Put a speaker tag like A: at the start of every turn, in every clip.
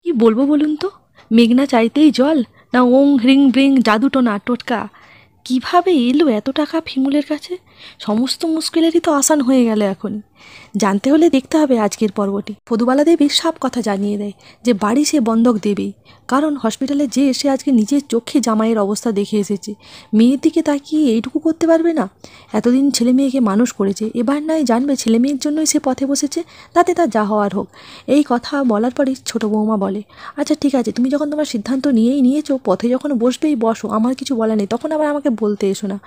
A: কি বলবো বলুন তো? মেঘনা চাইতেই জল, না ওং হ্রিং ব্রিং জাদুটোনা টোটকা? কিভাবে এলো এত টাকা ফিমুলের কাছে? সমস্ত মুশকিলেরই তো আসান হয়ে গেল এখন। জানতে হলে দেখতে হবে আজকের পর্বটি। ফদুবালা দেবী সব কথা জানিয়ে দেয় যে বাড়ি সে বন্ধক দেবেই, কারণ হসপিটালে যে এসে আজকে নিজের চোখে জামাইয়ের অবস্থা দেখে এসেছে। মেয়ের দিকে তাকিয়ে এইটুকু করতে পারবে না? এতদিন ছেলে মেয়েকে মানুষ করেছে, এবার নয় জানবে ছেলে মেয়ের জন্যই সে পথে বসেছে, তাতে তার যা হওয়ার হোক। এই কথা বলার পরই ছোটো বৌমা বলে, আচ্ছা ঠিক আছে, তুমি যখন তোমার সিদ্ধান্ত নিয়েছো, পথে যখন বসবেই বসো, আমার কিছু বলা নেই, তখন আবার আমাকে বলতে এসো না।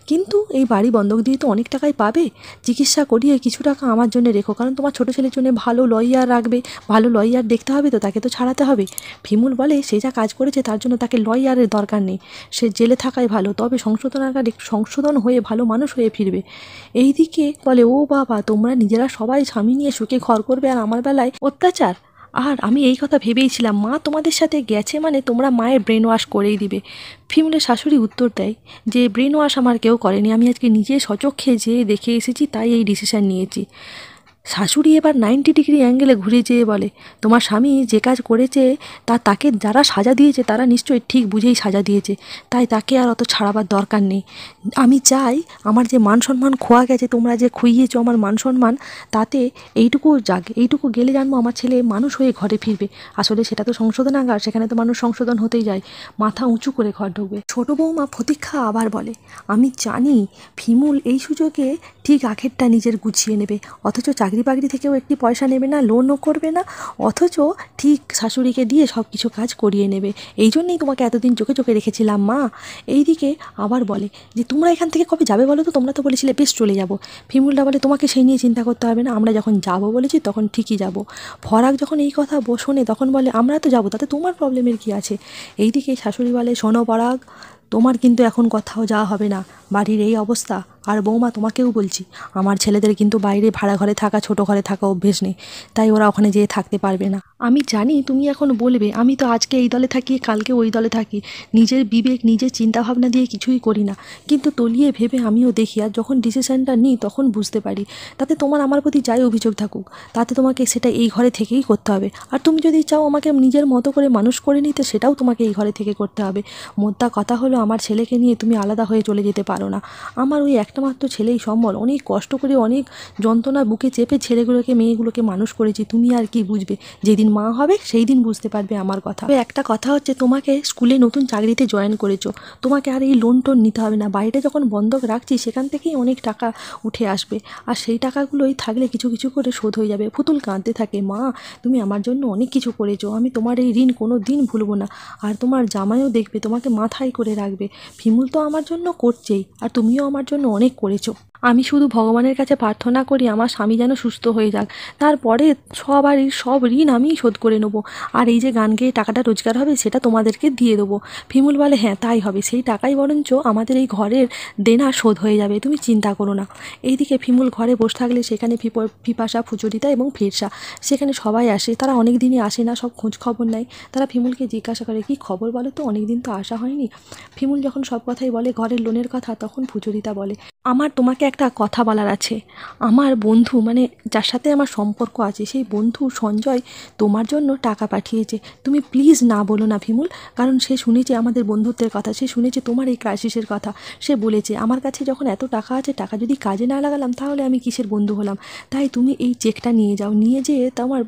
A: কিন্তু এই বাড়ি বন্ধক দিয়ে তো অনেক টাকাই পাবে, চিকিৎসা করিয়ে কিছু টাকা আমার জন্য রেখো, কারণ তোমার ছোটো ছেলের জন্য ভালো লয়ার রাখবে, ভালো লয়ার দেখতে হবে, তো তাকে তো ছাড়াতে হবে। ফিমুল বলে সে যা কাজ করেছে তার জন্য তাকে লয়ারের দরকার নেই, সে জেলে থাকাই ভালো, তবে সংশোধনাগার একটু সংশোধন হয়ে ভালো মানুষ হয়ে ফিরবে। এইদিকে বলে, ও বাবা, তোমরা নিজেরা সবাই স্বামী নিয়ে সুখে ঘর করবে আর আমার বেলায় অত্যাচার। আর আমি এই কথা ভেবেইছিলাম মা তোমাদের সাথে গেছে মানে তোমরা মায়ের ব্রেন ওয়াশ করেই দিবে। ফিমুলের শাশুড়ি উত্তর দেয় যে ব্রেন ওয়াশ আমার কেউ করেনি, আমি আজকে নিজে সচক্ষে যেয়ে দেখে এসেছি, তাই এই ডিসিশন নিয়েছি। শাশুড়ি এবার 90 ডিগ্রি অ্যাঙ্গেলে ঘুরে যেয়ে বলে, তোমার স্বামী যে কাজ করেছে তাকে যারা সাজা দিয়েছে তারা নিশ্চয়ই ঠিক বুঝেই সাজা দিয়েছে, তাই তাকে আর অত ছাড়াবার দরকার নেই। আমি চাই আমার যে মান সম্মান খোয়া গেছে, তোমরা যে খুইয়েছো আমার মান সম্মান, তাতে এইটুকু যাক, এইটুকু গেলে জানবো আমার ছেলে মানুষ হয়ে ঘরে ফিরবে। আসলে সেটা তো সংশোধনাগার, সেখানে তো মানুষ সংশোধন হতেই যায়, মাথা উঁচু করে ঘর ঢুকবে। ছোটো বৌমা প্রতীক্ষা আবার বলে, আমি জানি ফিমুল এই সুযোগে ঠিক আখেরটা নিজের গুছিয়ে নেবে, অথচ চাকরি বাকরি থেকেও একটি পয়সা নেবে না, লোনও করবে না, অথচ ঠিক শাশুড়িকে দিয়ে সব কিছু কাজ করিয়ে নেবে। এই জন্যেই তোমাকে এতদিন চোখে চোখে রেখেছিলাম মা। এইদিকে আবার বলে যে তোমরা এখান থেকে কবে যাবে বলো তো, তোমরা তো বলেছিলে বেশ চলে যাবো। ফিমুলটা বলে, তোমাকে সেই নিয়ে চিন্তা করতে হবে না, আমরা যখন যাবো বলেছি তখন ঠিকই যাব। ফরাক যখন এই কথা শোনে তখন বলে, আমরা তো যাবো, তাতে তোমার প্রবলেমের কি আছে? এইদিকে শাশুড়ি বলে, শোনো পরাগ, তোমার কিন্তু এখন কোথাও যাওয়া হবে না, বাড়ির এই অবস্থা। আর বৌমা, তোমাকেও বলছি, আমার ছেলেদের কিন্তু বাইরে ভাড়া ঘরে থাকা, ছোটো ঘরে থাকা অভ্যেস নেই, তাই ওরা ওখানে যেয়ে থাকতে পারবে না। আমি জানি তুমি এখন বলবে আমি তো আজকে এই দলে থাকি, কালকে ওই দলে থাকি, নিজের বিবেক নিজের চিন্তাভাবনা দিয়ে কিছুই করি না, কিন্তু তলিয়ে ভেবে আমিও দেখি, আর যখন ডিসিশানটা নিই তখন বুঝতে পারি। তাতে তোমার আমার প্রতি যাই অভিযোগ থাকুক, তাতে তোমাকে সেটা এই ঘরে থেকেই করতে হবে। আর তুমি যদি চাও আমাকে নিজের মতো করে মানুষ করে নিতে, সেটাও তোমাকে এই ঘরে থেকে করতে হবে। মোদ্দা কথা হলো, আমার ছেলেকে নিয়ে তুমি আলাদা হয়ে চলে যেতে পারো না। আমার ওই একটা মাত্র ছেলেই সম্বল, অনেক কষ্ট করে অনেক যন্ত্রণা বুকে চেপে ছেলেগুলোকে মেয়েগুলোকে মানুষ করেছি, তুমি আর কি বুঝবে? যেদিন মা হবে সেই দিন বুঝতে পারবে আমার কথা। একটা কথা হচ্ছে, তোমাকে স্কুলে নতুন চাকরিতে জয়েন করেছো, তোমাকে আর এই লোন টোন নিতে হবে না, বাইরে যখন বন্ধক রাখছি সেখান থেকেই অনেক টাকা উঠে আসবে, আর সেই টাকাগুলোই থাকলে কিছু কিছু করে শোধ হয়ে যাবে। পুতুল কাঁদতে থাকে, মা তুমি আমার জন্য অনেক কিছু করেছো, আমি তোমার এই ঋণ কোনো দিন ভুলবো না, আর তোমার জামাইও দেখবে, তোমাকে মাথায় করে রাখবে। ফিমুল তো আমার জন্য করছেই, আর তুমিও আমার জন্য অনেক করেছো। আমি শুধু ভগবানের কাছে প্রার্থনা করি আমার স্বামী যেন সুস্থ হয়ে যাক, তারপরে সবারই সব ঋণ আমিই শোধ করে নেবো, আর এই যে গান গেয়ে টাকাটা রোজগার হবে সেটা তোমাদেরকে দিয়ে দেবো। ফিমুল বলে, হ্যাঁ তাই হবে, সেই টাকাই বরঞ্চ আমাদের এই ঘরের দেনা শোধ হয়ে যাবে, তুমি চিন্তা করো না। এইদিকে ফিমুল ঘরে বসে থাকলে সেখানে পিপাসা, ফুচুরিতা এবং ফিরসা, সেখানে সবাই আসে, তারা অনেক দিনই আসে না, সব খোঁজ খবর নেয়। তারা ফিমুলকে জিজ্ঞাসা করে, কী খবর বলো তো, অনেক দিন তো আসা হয়নি। ফিমুল যখন সব কথাই বলে ঘরের লোনের কথা, তখন ফুচুরিতা বলে, আমার তোমাকে একটা কথা বলার আছে। আমার বন্ধু, মানে যার সাথে আমার সম্পর্ক আছে, সেই বন্ধু সঞ্জয় তোমার জন্য টাকা পাঠিয়েছে, তুমি প্লিজ না বলো না ফিমুল, কারণ সে শুনেছে আমাদের বন্ধুত্বের কথা, সে শুনেছে তোমার এই ক্রাইসিসের কথা, সে বলেছে আমার কাছে যখন এত টাকা আছে, টাকা যদি কাজে না লাগালাম তাহলে আমি কিসের বন্ধু হলাম, তাই তুমি এই চেকটা নিয়ে যাও, নিয়ে যেয়ে তোমার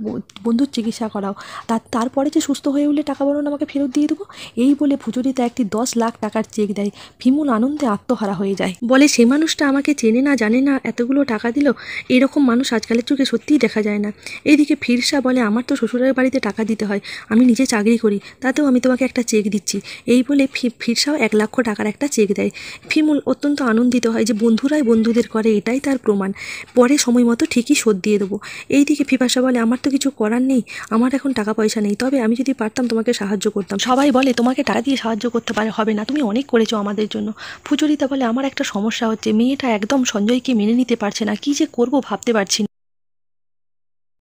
A: বন্ধুর চিকিৎসা করাও, তারপরে যে সুস্থ হয়ে উঠলে টাকা বলুন আমাকে ফেরত দিয়ে দেবো। এই বলে ফুচুরিতে একটি 10 লাখ টাকার চেক দেয়। ফিমুল আনন্দে আত্মহারা হয়ে যায়, বলে সে মানুষটা আমাকে চেনে না জানে না, এতগুলো টাকা দিল, এরকম মানুষ আজকালের যুগে সত্যিই দেখা যায় না। এইদিকে ফিরসা বলে, আমার তো শ্বশুরের বাড়িতে টাকা দিতে হয়, আমি নিজে চাকরি করি, তাতেও আমি তোমাকে একটা চেক দিচ্ছি। এই বলে ফিরসাও 1 লক্ষ টাকার একটা চেক দেয়। ফিমুল অত্যন্ত আনন্দিত হয় যে বন্ধুরাই বন্ধুদের করে, এটাই তার প্রমাণ, পরে সময় মতো ঠিকই শোধ দিয়ে দেবো। এইদিকে ফিপাসা বলে, আমার তো কিছু করার নেই, আমার এখন টাকা পয়সা নেই, তবে আমি যদি পারতাম তোমাকে সাহায্য করতাম। সবাই বলে তোমাকে টাকা দিয়ে সাহায্য করতে হবে না, তুমি অনেক করেছো আমাদের জন্য। ফুচুরিতা বলে, আমার একটা সমস্যা হচ্ছে, মেয়েটা একদম সঞ্জয়কে মেনে নিতে পারছে না, কী যে করবো ভাবতে পারছি না।